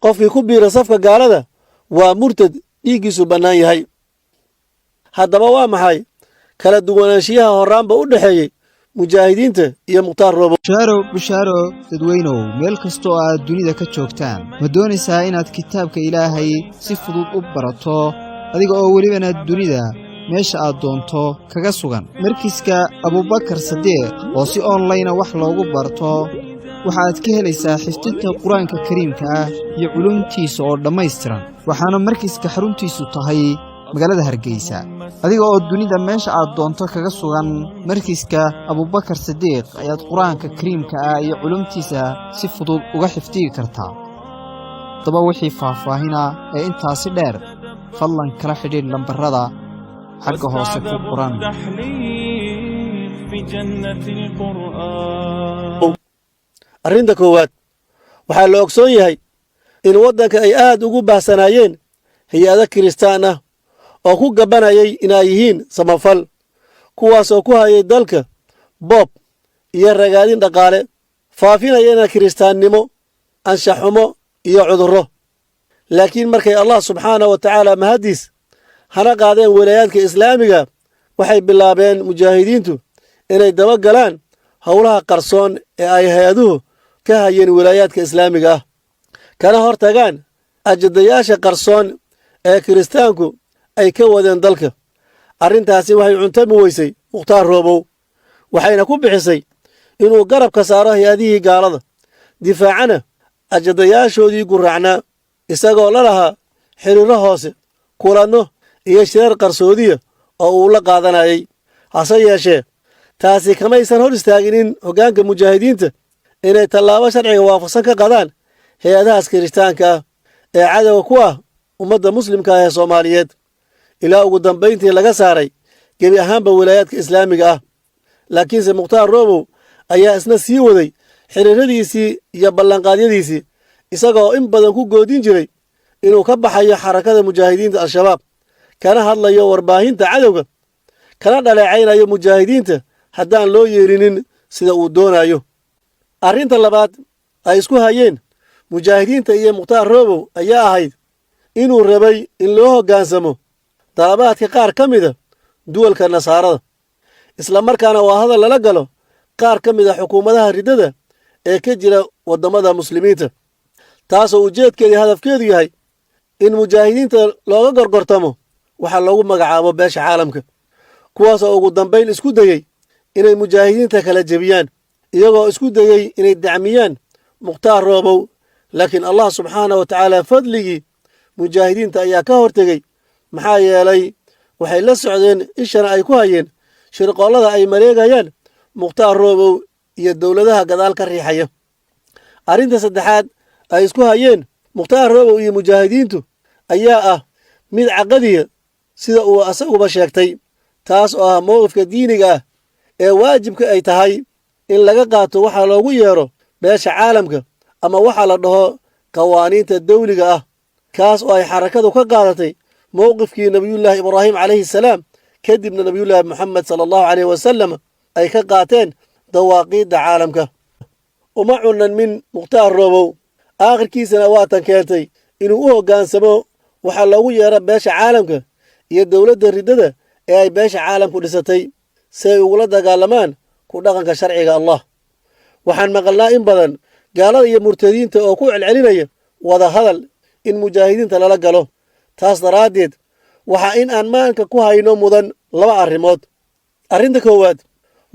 qofkii ku biira safka gaalada waa murtad dhiiggiisu bannaan yahay. haddaba waa maxay kala duwanaanshiyaha horraanba u dhexeeyey mujaahidiinta iyo mukhtaar roobow? bushaaro dadweynow meel kasta oo aad dunida ka joogtaan ma doonaysaa inaad kitaabka ilaahay si fudud u barato adiga oo welibana dunida meesha aad doonto kaga sugan? markiiska abubakar sadiiq oo si online wax loogu barto waxaad ka helaysaa xifdinta qur-aanka kariimka ah iyo culumtiisa oo dhammaystiran. waxaana markiiska xaruntiisu tahay magaalada Hargeysa. adiga oo dunida meesha aad doonto kaga sugan markiiska abubakar sadiiq ayaad qur-aanka kariimka ah iyo culumtiisa si fudud uga xifdigi kartaa. daba wixii faahfaahina ee intaasi dheer fadlan kala xidhiidh lambarada xagga hoose ku qoran. arrinta koowaad, waxaa la ogsoon yahay in waddanka ay aad ugu baahsanaayeen hay-ado kiristaan ah oo ku gabanayay inay yihiin samafal, kuwaasoo ku hayay dalka boob iyo ragaadin dhaqaale, faafinayana kiristaannimo, anshaxumo iyo cudurro. laakiin markay allah subxaanahu wa tacaala mahaddiis hana qaadeen walaayaadka islaamiga, waxay bilaabeen mujaahidiintu inay daba galaan howlaha qarsoon ee ay hay-aduhu ka hayeen walaayaadka islaamiga ah, kana hor tagaan ajadayaasha qarsoon ee kiristaanku ay ka wadeen dalka. arrintaasi waxay cuntami weysay mukhtaar roobow, waxayna ku bixisay inuu garab ka saaro hay-adihii gaalada, difaacana ajadayaashoodii guraacnaa, isagoo la lahaa xiriirro hoose, kulanno iyo shirar qarsoodiya oo uu la qaadanayay. hase yeeshee taasi kamaysan hor istaaginin hoggaanka mujaahidiinta inay tallaabo sharciga waafaqsan ka qadaan hay-adahaas kiristaanka ah ee cadowga ku ah ummadda muslimka ah ee Soomaaliyeed, ilaa ugu dambayntii laga saaray gebi ahaanba walaayaadka islaamiga ah. laakiinse mukhtaar roobow ayaa isna sii waday xiriiradiisii iyo ballanqaadyadiisii, isagoo in badan ku goodin jiray inuu ka baxayo xarakada mujaahidiinta al-shabaab, kana hadlayo warbaahinta cadowga, kana dhaleecaynayo mujaahidiinta haddaan loo yeelinin sida uu doonayo. arrinta labaad ay isku hayeen mujaahidiinta iyo mukhtaar roobow ayaa ahayd inuu rabay in loo hoggaansamo dalabaadka qaar ka mida duwalka nasaarada, isla markaana waa hadal lala galo qaar ka mid a xukuumadaha riddada ee ka jira waddamada muslimiinta, taasoo ujeedkeedii hadafkeedu yahay in mujaahidiinta looga gorgortamo waxa loogu magacaabo beesha caalamka, kuwaasoo ugu dambayn isku dayey inay mujaahidiinta kala jebiyaan, iyagoo isku dayey inay dacmiyaan mukhtaar roobow. laakiin allah subxaanahu wa tacaala fadligii mujaahidiinta ayaa ka hortegey, maxaa yeelay waxay la socdeen ishana ay ku hayeen shirqoollada ay mareegayaan mukhtaar roobow iyo dowladaha gadaal ka riixaya. arrinta saddexaad ay isku hayeen mukhtaar roobow iyo mujaahidiintu ayaa ah mid caqadiya, sida uu asaguba sheegtay, taas oo ah mowqifka diiniga ah ee waajibka ay tahay in laga qaato waxa loogu yeero beesha caalamka ama waxa la dhaho qawaaniinta dawliga ah, kaas oo ay xarakadu ka qaadatay mowqifkii nabiyullaahi ibraahim calayhi salaam, kadibna nabiyullaahi moxamed sala allahu calayhi wasalam ay ka qaateen dawaaqiidda caalamka. uma cunnan min mukhtaar roobow, aakhirkiisana waatan keentay inuu u hoggaansamo waxa loogu yeero beesha caalamka iyo dowladda riddada ee ay beesha caalamku dhisatay si ay ugula dagaalamaan ku dhaqanka sharciga allah. waxaan maqalnaa in badan gaalada iyo murtadiinta oo ku celcelinaya wada hadal in mujaahidiinta lala galo. taas daraaddeed waxaa in aan maanka ku hayno mudan laba arrimood. arrinta koowaad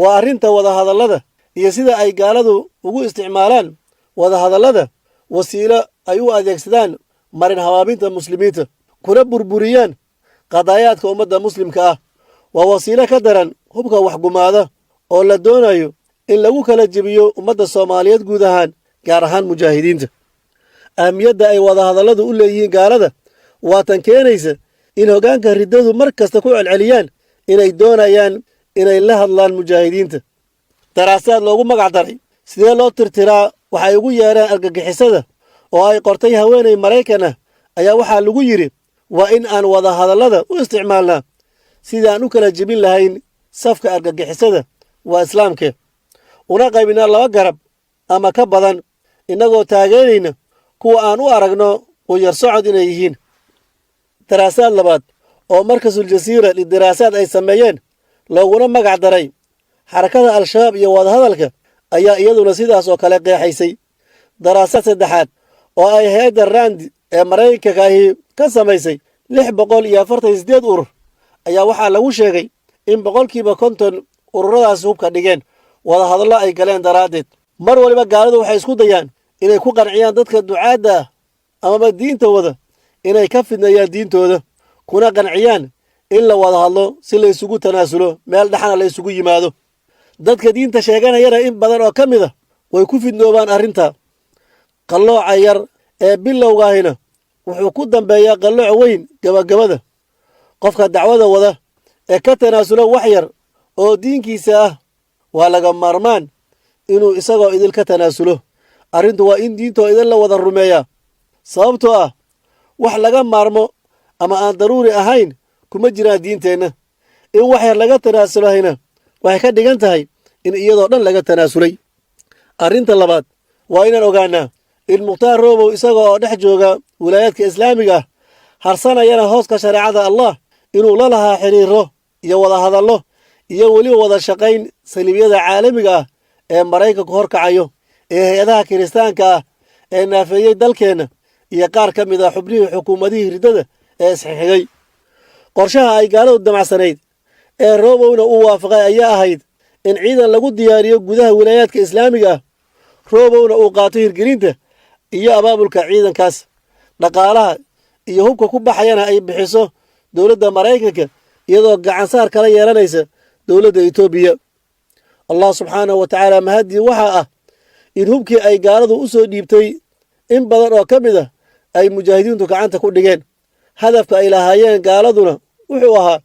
waa arrinta wadahadallada iyo sida ay gaaladu ugu isticmaalaan wadahadallada wasiilo ay u adeegsadaan marin habaabinta muslimiinta, kuna burburiyaan qadaayaadka ummadda muslimka ah. waa wasiilo ka daran hubka waxgumaada oo la doonayo in lagu kala jebiyo ummadda Soomaaliyeed guud ahaan, gaar ahaan mujaahidiinta. ahmiyadda ay wadahadalladu u leeyihiin gaalada waatan keenaysa in hoggaanka riddadu mar kasta ku celceliyaan inay doonayaan inay la hadlaan mujaahidiinta. daraasaad loogu magac daray sidee loo tirtiraa waxay ugu yeereen argagixisada oo ay qortay haweenay Maraykan ah ayaa waxaa lagu yidhi waa in aan wadahadallada u isticmaalnaa sidii aan u kala jebin lahayn safka argagixisada waa islaamke, una qaybinaa laba garab ama ka badan, innagoo taageerayna kuwa aan u aragno quyar socod inay yihiin. daraasaad labaad oo markasul jasiira lidiraasaad ay sameeyeen looguna magac daray xarakada al-shabaab iyo wadahadalka ayaa iyaduna sidaas oo kale qeexaysay. daraasaad saddexaad oo ay hay-adda randi ee maraykanka ahi ka samaysay 648 urur ayaa waxaa lagu sheegay in 50% ururadaas hubka dhigeen wadahadallo ay galeen daraaddeed. mar waliba gaaladu waxay isku dayaan inay ku qanciyaan dadka ducaadda ah amaba diinta wada inay ka fidneeyaan diintooda, kuna qanciyaan in la wada hadlo si la isugu tanaasulo, meel dhexna la isugu yimaado. dadka diinta sheeganayana in badan oo ka mid a way ku fidnoobaan arrinta. qallooca yar ee bilowgaahina wuxuu ku dambeeyaa qallooc weyn gabagabada. qofka dacwada wada ee ka tanaasulo wax yar oo diinkiisa ah waa laga maarmaan inuu isagoo idil ka tanaasulo. arrintu waa in diintoo idin la wada rumeeyaa, sababtoo ah wax laga maarmo ama aan daruuri ahayn kuma jiraan diinteenna. in wax yar laga tanaasulahayna waxay ka dhigan tahay in iyadoo dhan laga tanaasulay. arrinta labaad waa inaan ogaanaa in mukhtaar roobow isaga oo dhex jooga wilaayaadka islaamiga ah harsanayana hooska shareecada allah inuu la lahaa xiriiro iyo wada hadallo iyo weliba wada shaqayn saliibyada caalamiga ah ee maraykanku horkacayo, ee hay-adaha kiristaanka ah ee naafeeyey dalkeenna iyo qaar ka mid ah xubnihii xukuumadihii riddada ee isxixigay. qorshaha ay gaaladu damacsanayd ee roobowna uu waafaqay ayaa ahayd in ciidan lagu diyaariyo gudaha wilaayaadka islaamiga ah, roobowna uu qaato hirgelinta iyo abaabulka ciidankaas. dhaqaalaha iyo hubka ku baxayana ay bixiso dowladda maraykanka iyadoo gacansaar kala yeelanaysa dowladda etoobiya. allah subxaanahu wa tacaala mahaddii waxaa ah in hubkii ay gaaladu u soo dhiibtay in badan oo ka mid ah ay mujaahidiintu gacanta ku dhigeen. hadafka ay lahaayeen gaaladuna wuxuu ahaa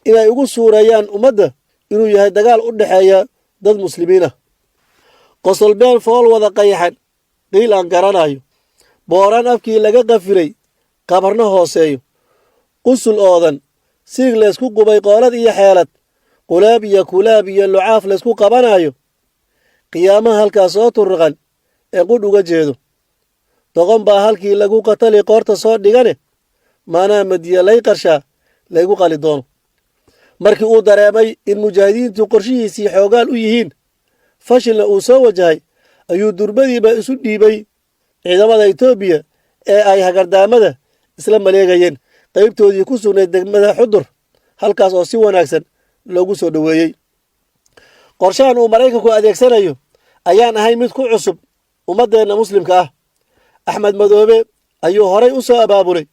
inay ugu suureeyaan ummadda inuu yahay dagaal u dhexeeya dad muslimiin ah. qosolbeen fool wada qayaxan qiil aan garanayo, booraan afkii laga qafilay qabarna hooseeyo, qusul oodan, siig laysku qubay qoolad iyo xeelad, qulaab iyo kulaab iyo lucaaf laysku qabanaayo, qiyaamaha halkaas soo turruqan ee qudh uga jeedo. doqon baa halkii lagu qatali qoorta soo dhigane, maanaa madiya lay qarshaa laygu qali doono. markii uu dareemay in mujaahidiintu qorshihiisii xoogaal u yihiin, fashilna uu soo wajahay, ayuu durbadiiba isu dhiibay ciidamada etoobiya ee ay hagardaamada isla maleegayeen qaybtoodii ku sugnayd degmada xudur, halkaas oo si wanaagsan loogu soo dhoweeyey. qorshahan uu maraykanku adeegsanayo ayaan ahayn mid ku cusub ummaddeenna muslimka ah. axmed madoobe ayuu horay u soo abaabulay,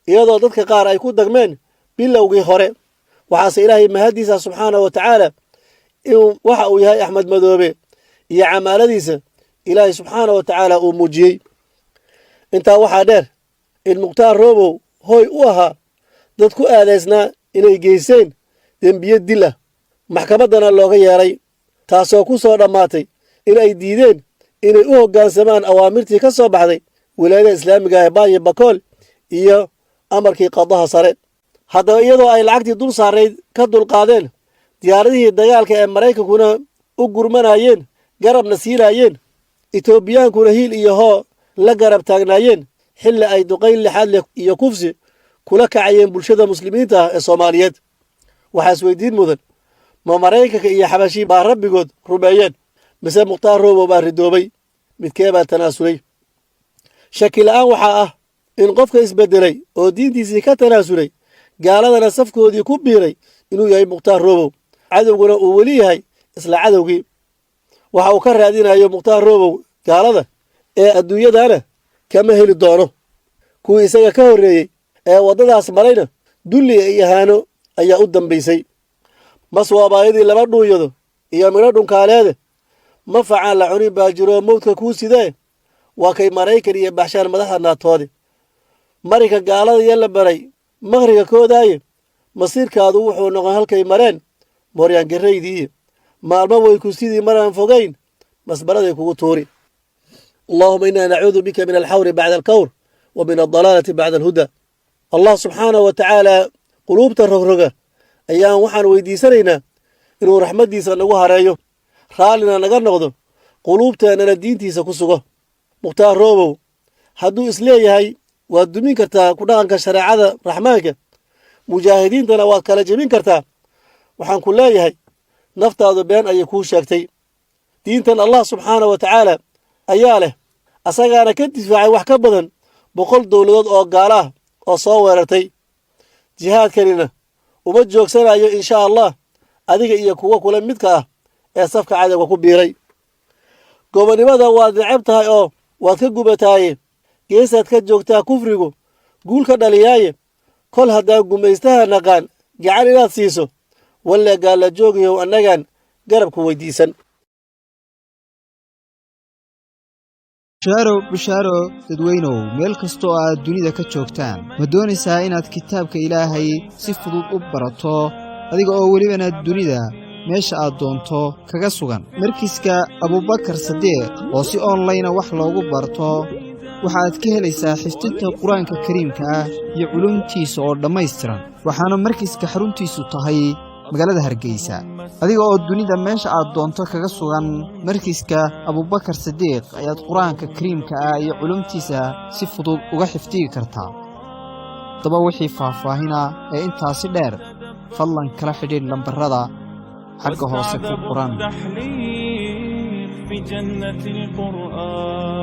iyadoo dadka qaar ay ku dagmeen bilowgii hore. waxaase ilaahay mahaddiisa subxaanahu wa tacaala inuu waxa uu yahay axmed madoobe iyo camaaladiisa ilaahay subxaanahu wa tacaala uu muujiyey. intaa waxaa dheer in mukhtaar roobow hooy u ahaa dad ku aadaysnaa inay geysteen dembiye dil ah, maxkamaddana looga yeedhay, taasoo ku soo dhammaatay in ay diideen inay u hoggaansamaan awaamirtii ka soo baxday wilaayada islaamiga ah ee baayo bakool iyo amarkii qadaha sare. haddaba iyadoo ay lacagtii dul saarayd ka dulqaadeen, diyaaradihii dagaalka ee maraykankuna u gurmanayeen garabna siinaayeen, etoobiyaankuna hiil iyo hoo la garab taagnaayeen, xilli ay duqayn lixaad leh iyo kufsi kula kacayeen bulshada muslimiinta ah ee soomaaliyeed. waxaa isweydiin mudan, ma maraykanka iyo xabashi baa rabbigood rumeeyeen, mise mukhtaar roobow baa ridoobay? midkee baa tanaasulay? shaki la'aan waxaa ah in qofka isbeddelay oo diintiisii ka tanaasulay, gaaladana safkoodii ku biiray, inuu yahay mukhtaar roobow, cadowguna uu weli yahay isla cadowgii. waxa uu ka raadinayo mukhtaar roobow gaalada ee adduunyadana kama heli doono. kuwii isaga ka horreeyey ee waddadaas marayna dulli iyo ihaano ayaa u dambaysay. mas waabaayadii laba dhuunyado iyo midho dhunkaaleede, ma facaan la cunin baa jiroo mawdka kuu sidee, waa kay maraykan iyo baxshaan madaxda naatoode. marinka gaalada iyo la baray makhriga koodaaye, masiirkaadu wuxuu noqon halkay mareen mooryaangaraydii, maalmo way ku sidii maraan fogayn masbaraday kugu tuuri. allahuma inaa nacuudu bika min alxawri bacda alkawr wa min aldalaalati bacda alhuda. allah subxaanahu wa tacaala quluubta rogroga ayaan waxaan weydiisanaynaa inuu raxmaddiisa nagu hareeyo, raallina naga noqdo, quluubteennana diintiisa ku sugo. mukhtaar roobow hadduu isleeyahay waad dumin kartaa ku dhaqanka shareecada raxmaanka mujaahidiintana waad kala jebin kartaa waxaan ku leeyahay naftaadu been ayay kuu sheegtay diintan allah subxaana wa tacaala ayaa leh asagaana ka difaacay wax ka badan 100 dowladood oo gaala ah oo soo weerartay jihaadkanina uma joogsanayo insha allah adiga iyo kuwa kula midka ah ee safka cadawga ku biiray gobonimada waad neceb tahay oo waad ka gubataaye geesaad ka joogtaa kufrigu guul ka dhaliyaaye kol haddaan gumaystaha naqaan gacan inaad siiso walle gaalla joogayow annagaan garabku weydiisan bishaaro dadweynow meel kastoo aad dunida ka joogtaan ma doonaysaa inaad kitaabka ilaahay si fudud u barato adiga oo welibana dunida meesha aad doonto kaga sugan markiiska abubakar sadiiq oo si online wax loogu barto waxaad ka helaysaa xifdinta quraanka kariimka ah iyo culumtiisa oo dhammaystiran waxaana markiiska xaruntiisu tahay magaalada Hargeysa adiga oo dunida meesha aad doonto kaga sugan markiiska abubakar sadiiq ayaad quraanka kariimka ah iyo culumtiisa si fudud uga xifdigi kartaa daba wixii faahfaahina ee intaasi dheer fadlan kala xidhiidh lambarada xagga hoose ku qoran في جنة القرآن